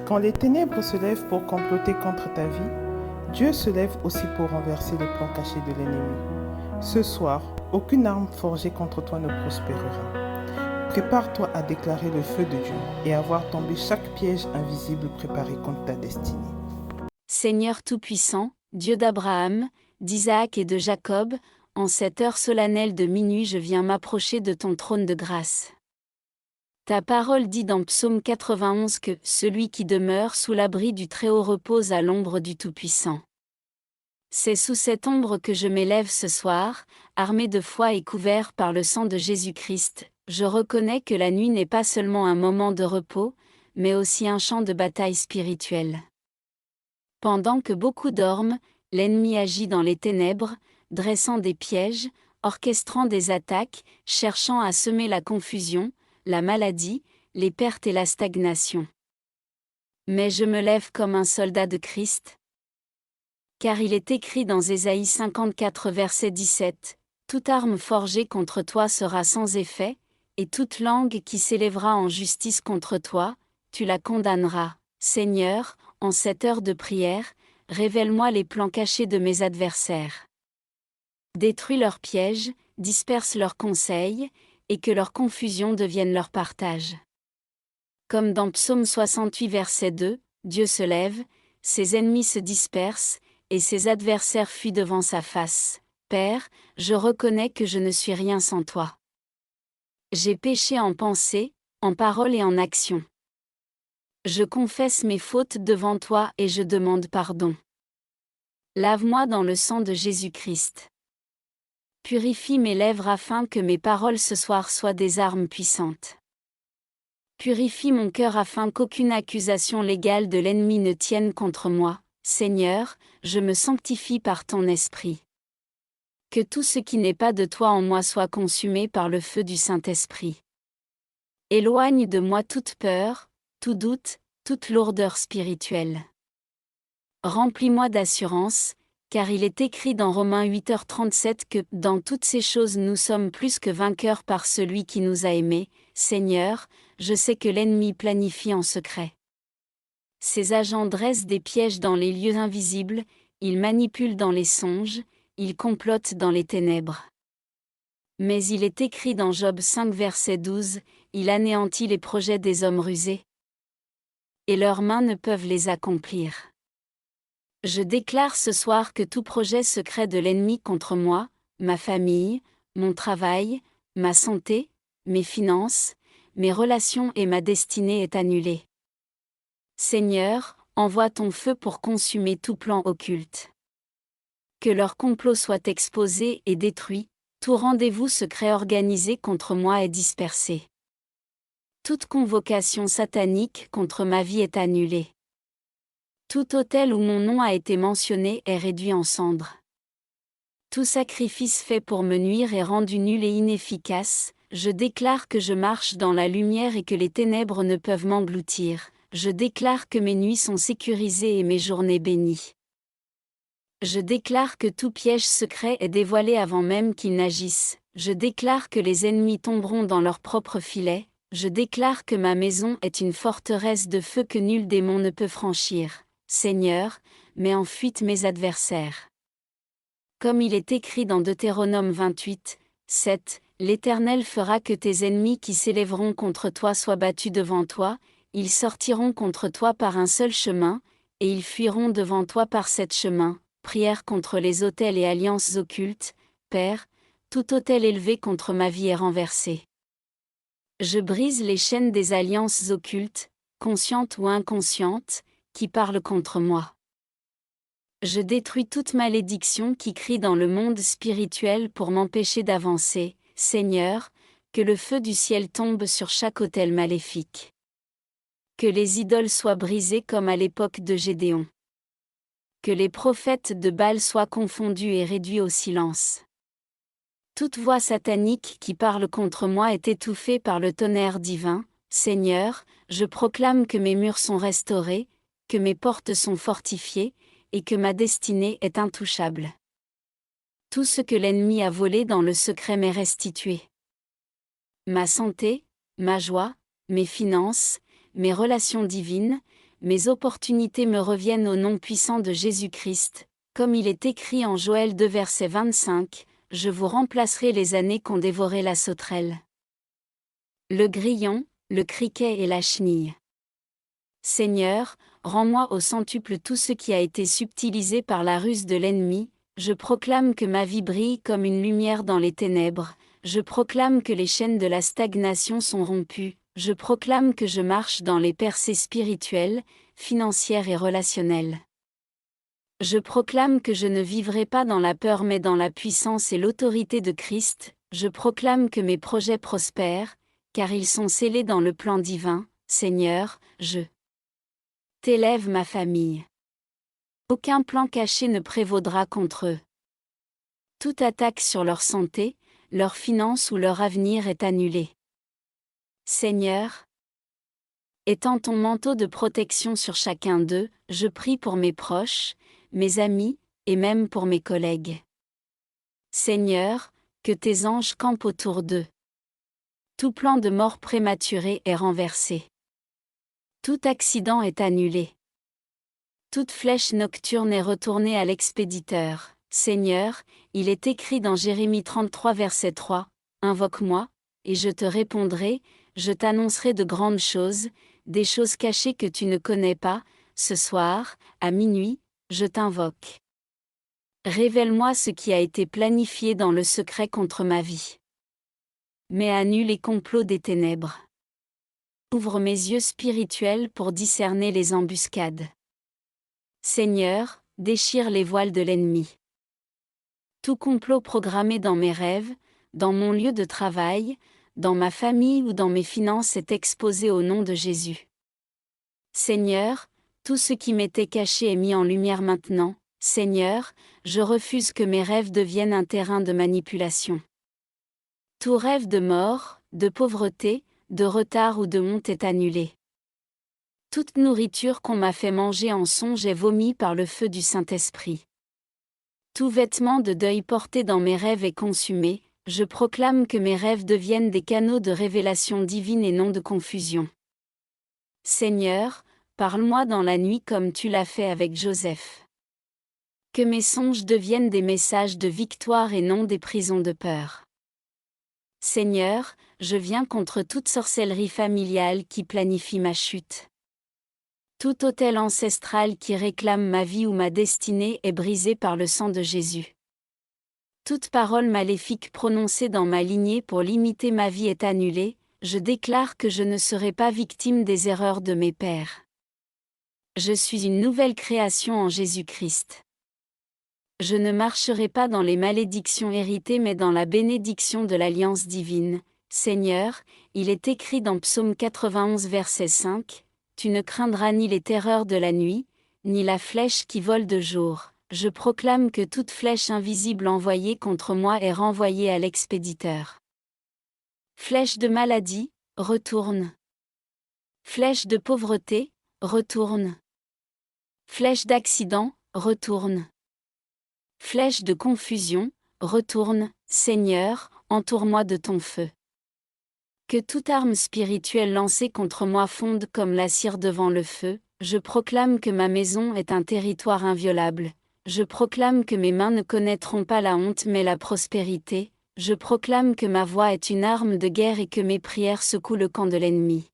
Quand les ténèbres se lèvent pour comploter contre ta vie, Dieu se lève aussi pour renverser les plans cachés de l'ennemi. Ce soir, aucune arme forgée contre toi ne prospérera. Prépare-toi à déclarer le feu de Dieu et à voir tomber chaque piège invisible préparé contre ta destinée. Seigneur Tout-Puissant, Dieu d'Abraham, d'Isaac et de Jacob, en cette heure solennelle de minuit je viens m'approcher de ton trône de grâce. Ta parole dit dans Psaume 91 que « Celui qui demeure sous l'abri du Très-Haut repose à l'ombre du Tout-Puissant ». C'est sous cette ombre que je m'élève ce soir, armé de foi et couvert par le sang de Jésus-Christ. Je reconnais que la nuit n'est pas seulement un moment de repos, mais aussi un champ de bataille spirituelle. Pendant que beaucoup dorment, l'ennemi agit dans les ténèbres, dressant des pièges, orchestrant des attaques, cherchant à semer la confusion, la maladie, les pertes et la stagnation. Mais je me lève comme un soldat de Christ. Car il est écrit dans Ésaïe 54 verset 17, « Toute arme forgée contre toi sera sans effet, et toute langue qui s'élèvera en justice contre toi, tu la condamneras. Seigneur, en cette heure de prière, révèle-moi les plans cachés de mes adversaires. Détruis leurs pièges, disperse leurs conseils, et que leur confusion devienne leur partage. » Comme dans Psaume 68 verset 2, Dieu se lève, ses ennemis se dispersent, et ses adversaires fuient devant sa face. Père, je reconnais que je ne suis rien sans toi. J'ai péché en pensée, en parole et en action. Je confesse mes fautes devant toi et je demande pardon. Lave-moi dans le sang de Jésus-Christ. Purifie mes lèvres afin que mes paroles ce soir soient des armes puissantes. Purifie mon cœur afin qu'aucune accusation légale de l'ennemi ne tienne contre moi. Seigneur, je me sanctifie par ton esprit. Que tout ce qui n'est pas de toi en moi soit consumé par le feu du Saint-Esprit. Éloigne de moi toute peur, tout doute, toute lourdeur spirituelle. Remplis-moi d'assurance, car il est écrit dans Romains 8h37 que « Dans toutes ces choses nous sommes plus que vainqueurs par celui qui nous a aimés. Seigneur, je sais que l'ennemi planifie en secret. Ses agents dressent des pièges dans les lieux invisibles, ils manipulent dans les songes, ils complotent dans les ténèbres. Mais il est écrit dans Job 5 verset 12, il anéantit les projets des hommes rusés. Et leurs mains ne peuvent les accomplir. Je déclare ce soir que tout projet secret de l'ennemi contre moi, ma famille, mon travail, ma santé, mes finances, mes relations et ma destinée est annulé. Seigneur, envoie ton feu pour consumer tout plan occulte. Que leur complot soit exposé et détruit, tout rendez-vous secret organisé contre moi est dispersé. Toute convocation satanique contre ma vie est annulée. Tout autel où mon nom a été mentionné est réduit en cendres. Tout sacrifice fait pour me nuire est rendu nul et inefficace. Je déclare que je marche dans la lumière et que les ténèbres ne peuvent m'engloutir. Je déclare que mes nuits sont sécurisées et mes journées bénies. Je déclare que tout piège secret est dévoilé avant même qu'ils n'agissent. Je déclare que les ennemis tomberont dans leur propre filet. Je déclare que ma maison est une forteresse de feu que nul démon ne peut franchir. Seigneur, mets en fuite mes adversaires. Comme il est écrit dans Deutéronome 28, 7, l'Éternel fera que tes ennemis qui s'élèveront contre toi soient battus devant toi, ils sortiront contre toi par un seul chemin, et ils fuiront devant toi par sept chemins. Prière contre les autels et alliances occultes. Père, tout autel élevé contre ma vie est renversé. Je brise les chaînes des alliances occultes, conscientes ou inconscientes, qui parlent contre moi. Je détruis toute malédiction qui crie dans le monde spirituel pour m'empêcher d'avancer. Seigneur, que le feu du ciel tombe sur chaque autel maléfique. Que les idoles soient brisées comme à l'époque de Gédéon. Que les prophètes de Baal soient confondus et réduits au silence. Toute voix satanique qui parle contre moi est étouffée par le tonnerre divin. Seigneur, je proclame que mes murs sont restaurés, que mes portes sont fortifiées, et que ma destinée est intouchable. Tout ce que l'ennemi a volé dans le secret m'est restitué. Ma santé, ma joie, mes finances, mes relations divines, mes opportunités me reviennent au nom puissant de Jésus-Christ, comme il est écrit en Joël 2 verset 25, « Je vous remplacerai les années qu'ont dévoré la sauterelle. » Le grillon, le criquet et la chenille. Seigneur, rends-moi au centuple tout ce qui a été subtilisé par la ruse de l'ennemi, je proclame que ma vie brille comme une lumière dans les ténèbres, je proclame que les chaînes de la stagnation sont rompues, je proclame que je marche dans les percées spirituelles, financières et relationnelles. Je proclame que je ne vivrai pas dans la peur mais dans la puissance et l'autorité de Christ, je proclame que mes projets prospèrent, car ils sont scellés dans le plan divin, Seigneur, je t'élève ma famille. Aucun plan caché ne prévaudra contre eux. Toute attaque sur leur santé, leurs finances ou leur avenir est annulée. Seigneur, étends ton manteau de protection sur chacun d'eux, je prie pour mes proches, mes amis, et même pour mes collègues. Seigneur, que tes anges campent autour d'eux. Tout plan de mort prématurée est renversé. Tout accident est annulé. Toute flèche nocturne est retournée à l'expéditeur. Seigneur, il est écrit dans Jérémie 33 verset 3, « Invoque-moi, et je te répondrai, je t'annoncerai de grandes choses, des choses cachées que tu ne connais pas, ce soir, à minuit, je t'invoque. Révèle-moi ce qui a été planifié dans le secret contre ma vie. Mais annule les complots des ténèbres. Ouvre mes yeux spirituels pour discerner les embuscades. Seigneur, déchire les voiles de l'ennemi. Tout complot programmé dans mes rêves, dans mon lieu de travail, dans ma famille ou dans mes finances est exposé au nom de Jésus. Seigneur, tout ce qui m'était caché est mis en lumière maintenant. Seigneur, je refuse que mes rêves deviennent un terrain de manipulation. Tout rêve de mort, de pauvreté, de retard ou de honte est annulé. Toute nourriture qu'on m'a fait manger en songe est vomi par le feu du Saint-Esprit. Tout vêtement de deuil porté dans mes rêves est consumé, je proclame que mes rêves deviennent des canaux de révélation divine et non de confusion. Seigneur, parle-moi dans la nuit comme tu l'as fait avec Joseph. Que mes songes deviennent des messages de victoire et non des prisons de peur. Seigneur, je viens contre toute sorcellerie familiale qui planifie ma chute. Tout autel ancestral qui réclame ma vie ou ma destinée est brisé par le sang de Jésus. Toute parole maléfique prononcée dans ma lignée pour limiter ma vie est annulée, je déclare que je ne serai pas victime des erreurs de mes pères. Je suis une nouvelle création en Jésus-Christ. Je ne marcherai pas dans les malédictions héritées mais dans la bénédiction de l'alliance divine. Seigneur, il est écrit dans Psaume 91 verset 5, « Tu ne craindras ni les terreurs de la nuit, ni la flèche qui vole de jour. Je proclame que toute flèche invisible envoyée contre moi est renvoyée à l'expéditeur. Flèche de maladie, retourne. Flèche de pauvreté, retourne. Flèche d'accident, retourne. Flèche de confusion, retourne, Seigneur, entoure-moi de ton feu. Que toute arme spirituelle lancée contre moi fonde comme la cire devant le feu, je proclame que ma maison est un territoire inviolable, je proclame que mes mains ne connaîtront pas la honte mais la prospérité, je proclame que ma voix est une arme de guerre et que mes prières secouent le camp de l'ennemi.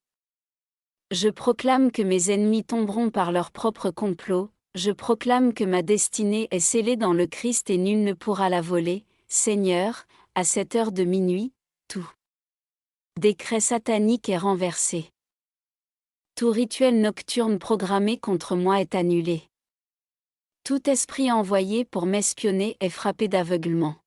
Je proclame que mes ennemis tomberont par leur propre complot, je proclame que ma destinée est scellée dans le Christ et nul ne pourra la voler. Seigneur, à cette heure de minuit, tout décret satanique est renversé. Tout rituel nocturne programmé contre moi est annulé. Tout esprit envoyé pour m'espionner est frappé d'aveuglement.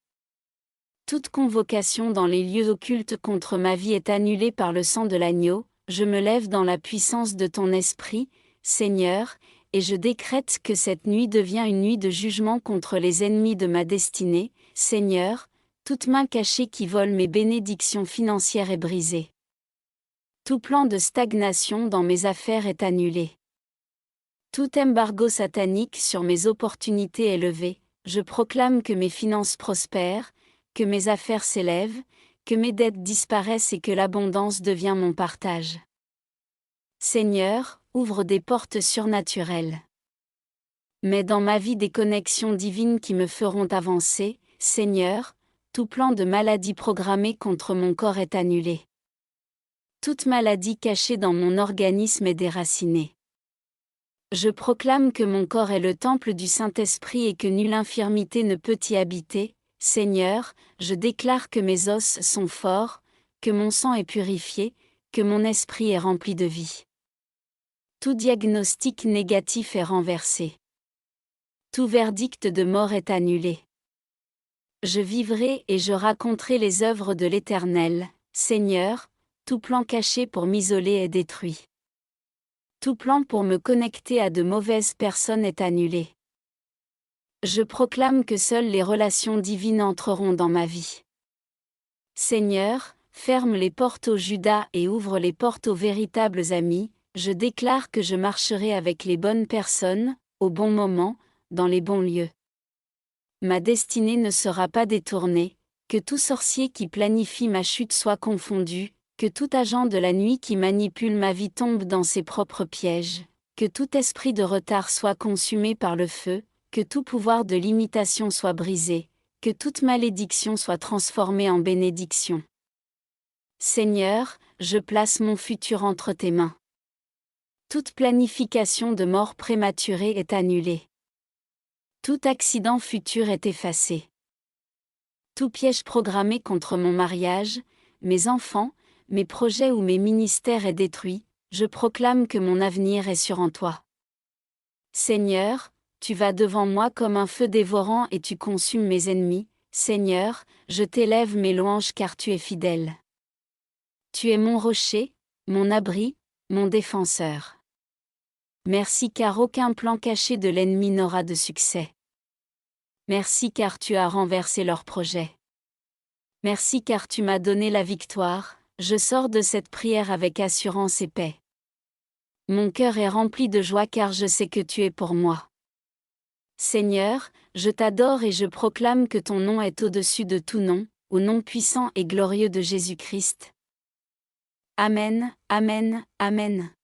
Toute convocation dans les lieux occultes contre ma vie est annulée par le sang de l'agneau, je me lève dans la puissance de ton esprit, Seigneur, et je décrète que cette nuit devient une nuit de jugement contre les ennemis de ma destinée, Seigneur, toute main cachée qui vole mes bénédictions financières est brisée. Tout plan de stagnation dans mes affaires est annulé. Tout embargo satanique sur mes opportunités est levé, je proclame que mes finances prospèrent, que mes affaires s'élèvent, que mes dettes disparaissent et que l'abondance devient mon partage. Seigneur, ouvre des portes surnaturelles. Mets dans ma vie des connexions divines qui me feront avancer, Seigneur, tout plan de maladie programmé contre mon corps est annulé. Toute maladie cachée dans mon organisme est déracinée. Je proclame que mon corps est le temple du Saint-Esprit et que nulle infirmité ne peut y habiter. Seigneur, je déclare que mes os sont forts, que mon sang est purifié, que mon esprit est rempli de vie. Tout diagnostic négatif est renversé. Tout verdict de mort est annulé. Je vivrai et je raconterai les œuvres de l'Éternel. Seigneur, tout plan caché pour m'isoler est détruit. Tout plan pour me connecter à de mauvaises personnes est annulé. Je proclame que seules les relations divines entreront dans ma vie. Seigneur, ferme les portes au Judas et ouvre les portes aux véritables amis. Je déclare que je marcherai avec les bonnes personnes, au bon moment, dans les bons lieux. Ma destinée ne sera pas détournée, que tout sorcier qui planifie ma chute soit confondu, que tout agent de la nuit qui manipule ma vie tombe dans ses propres pièges, que tout esprit de retard soit consumé par le feu, que tout pouvoir de limitation soit brisé, que toute malédiction soit transformée en bénédiction. Seigneur, je place mon futur entre tes mains. Toute planification de mort prématurée est annulée. Tout accident futur est effacé. Tout piège programmé contre mon mariage, mes enfants, mes projets ou mes ministères est détruit. Je proclame que mon avenir est sûr en toi. Seigneur, tu vas devant moi comme un feu dévorant et tu consumes mes ennemis. Seigneur, je t'élève mes louanges car tu es fidèle. Tu es mon rocher, mon abri, mon défenseur. Merci car aucun plan caché de l'ennemi n'aura de succès. Merci car tu as renversé leurs projets. Merci car tu m'as donné la victoire. Je sors de cette prière avec assurance et paix. Mon cœur est rempli de joie car je sais que tu es pour moi. Seigneur, je t'adore et je proclame que ton nom est au-dessus de tout nom, au nom puissant et glorieux de Jésus-Christ. Amen, Amen, Amen.